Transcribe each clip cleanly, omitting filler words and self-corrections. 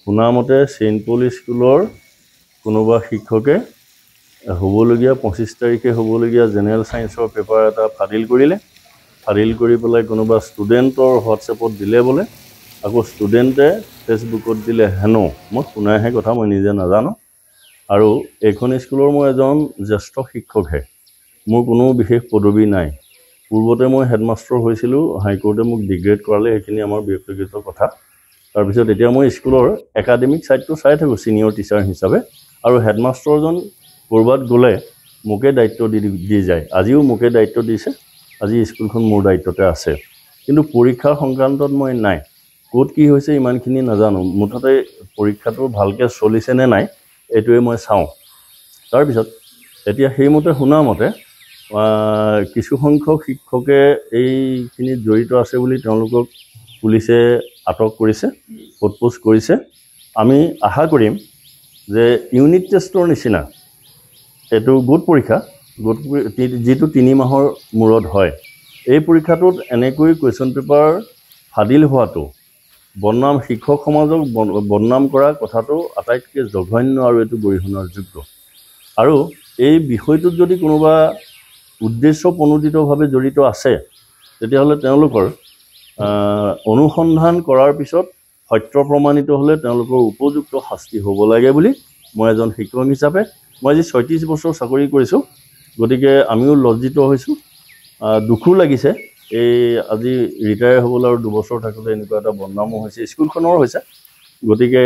শুনামতে চেইণ্ট পল স্কুলৰ কোনোবা শিক্ষকে হ'বলগীয়া 25 তাৰিখে হ'বলগীয়া জেনেৰেল সায়েন্সৰ পেপাৰ এটা ফাদিল কৰিলে ফাদিল কৰি পেলাই কোনোবা ষ্টুডেণ্টৰ হোৱাটছএপত দিলে বোলে আকৌ ষ্টুডেণ্টে ফেচবুকত দিলে হেনো মই শুনাইহে কথা মই নিজে নাজানো আৰু এইখন স্কুলৰ মই এজন জ্যেষ্ঠ শিক্ষকহে মোৰ কোনো বিশেষ পদবী নাই পূৰ্বতে মই হেডমাষ্টাৰ হৈছিলোঁ হাইকোৰ্টে মোক ডিগ্ৰেড কৰালে সেইখিনি আমাৰ ব্যক্তিগত কথা তাৰপিছত এতিয়া মই স্কুলৰ একাডেমিক সাইডটো চাই থাকোঁ সিনিয়ৰ টিচাৰ হিচাপে আৰু হেডমাষ্টাৰজন কৰবাত গ'লে মোকে দায়িত্ব দি যায় আজিও মোকে দায়িত্ব দিছে আজি স্কুলখন মোৰ দায়িত্বতে আছে কিন্তু পৰীক্ষাৰ সংক্ৰান্তত মই নাই ক'ত কি হৈছে ইমানখিনি নাজানো মুঠতে পৰীক্ষাটো ভালকৈ চলিছে নে নাই এইটোৱে মই চাওঁ তাৰপিছত এতিয়া সেইমতে শুনামতে কিছু সংখ্যক শিক্ষকে এইখিনিত জড়িত আছে বুলি তেওঁলোকক পুলিচে আটক কৰিছে সোধপোছ কৰিছে আমি আশা কৰিম যে ইউনিট টেষ্টৰ নিচিনা এইটো গোট পৰীক্ষা যিটো 3 মাহৰ মূৰত হয় এই পৰীক্ষাটোত এনেকৈ কুৱেশ্যন পেপাৰ ফাদিল হোৱাটো বদনাম শিক্ষক সমাজক বদনাম কৰা কথাটো আটাইতকৈ জঘন্য আৰু এইটো গৰিহণাৰ যোগ্য আৰু এই বিষয়টোত যদি কোনোবা উদ্দেশ্য প্ৰণোদিতভাৱে জড়িত আছে তেতিয়াহ'লে তেওঁলোকৰ অনুসন্ধান কৰাৰ পিছত সত্য প্ৰমাণিত হ'লে তেওঁলোকৰ উপযুক্ত শাস্তি হ'ব লাগে বুলি মই এজন শিক্ষক হিচাপে মই আজি 36 বছৰ চাকৰি কৰিছোঁ গতিকে আমিও লজ্জিত হৈছোঁ দুখো লাগিছে এই আজি ৰিটায়াৰ হ'বলৈ আৰু 2 বছৰ থাকোঁতে এনেকুৱা এটা বদনামো হৈছে স্কুলখনৰ হৈছে গতিকে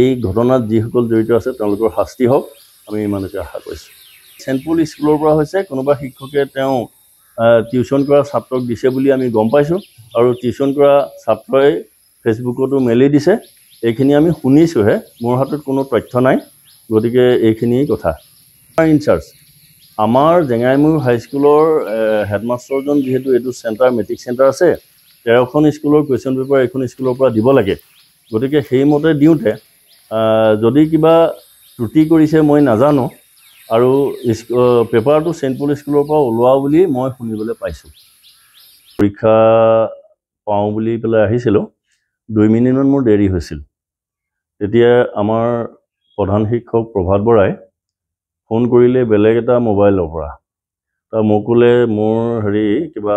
এই ঘটনাত যিসকল জড়িত আছে তেওঁলোকৰ শাস্তি হওক আমি ইমানকে আশা কৰিছোঁ চেইণ্ট পল স্কুলৰ পৰা হৈছে কোনোবা শিক্ষকে তেওঁ টিউচন কৰা ছাত্ৰক দিছে বুলি আমি গম পাইছোঁ আৰু টিউচন কৰা ছাত্ৰই ফেচবুকতো মেলি দিছে এইখিনি আমি শুনিছোঁহে মোৰ হাতত কোনো তথ্য নাই গতিকে এইখিনিয়ে কথা ইনচাৰ্জ আমাৰ জেঙাইমুৰ হাইস্কুলৰ হেডমাষ্টাৰজন যিহেতু এইটো চেণ্টাৰ মেট্ৰিক চেণ্টাৰ আছে 13খন স্কুলৰ কুৱেশ্যন পেপাৰ এখন স্কুলৰ পৰা দিব লাগে গতিকে সেইমতে দিওঁতে যদি কিবা ত্ৰুটি কৰিছে মই নাজানো আৰু পেপাৰটো চেইণ্ট পল স্কুলৰ পৰা ওলোৱা বুলি মই শুনিবলৈ পাইছোঁ পৰীক্ষা পাওঁ বুলি পেলাই আহিছিলোঁ 2 মিনিটমান মোৰ দেৰি হৈছিল তেতিয়া আমাৰ প্ৰধান শিক্ষক প্ৰভাত বৰাই ফোন কৰিলে বেলেগ এটা মোবাইলৰ পৰা মোক ক'লে মোৰ কিবা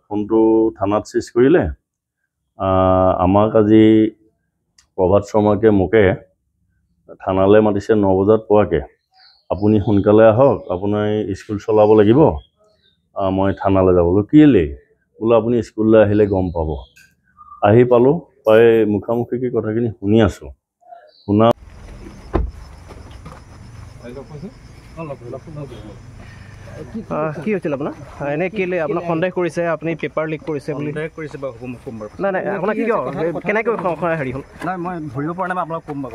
ফোনটো থানাত চিজ কৰিলে আমাক আজি প্ৰভাত শৰ্মাকে মোকে থানালৈ মাতিছে 9 বজাত পোৱাকৈ আপুনি সোনকালে আহক আপোনাৰ স্কুল চলাব লাগিব মই থানালৈ যাবলৈ কেলে বোলে আপুনি স্কুললৈ আহিলে গম পাব আহি পালোঁ প্ৰায় মুখামুখিকৈ কথাখিনি শুনি আছোঁ শুনা কি হৈছিল আপোনাৰ এনে কেলে আপোনাক সন্দেহ কৰিছে আপুনি পেপাৰ লিক কৰিছে বুলি কৰিছে বা সোমবাৰ নাই নাই আপোনাক কি কেনেকৈ হেৰি হ'ল নাই মই ধৰিব পৰা নাই আপোনাক ক'ম বাৰু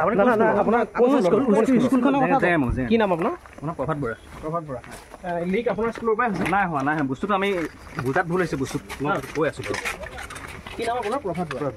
আপোনাৰ কোন স্কুলখনৰ কথা কি নাম আপোনাৰ প্ৰভাত বৰা লিক আপোনাৰ স্কুলৰ পৰাই হৈছে নাই হোৱা নাই বস্তুটো আমি বুজাত ভুল হৈছে বস্তু মই কৈ আছোঁ বাৰু কি নাম আপোনাৰ প্ৰভাত বৰা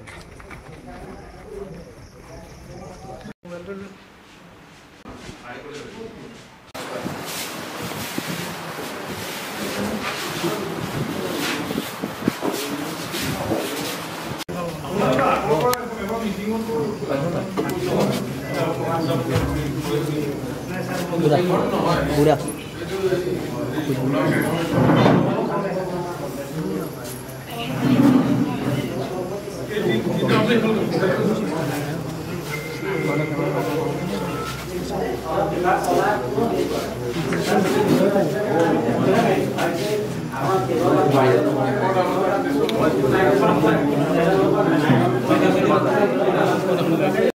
Udah.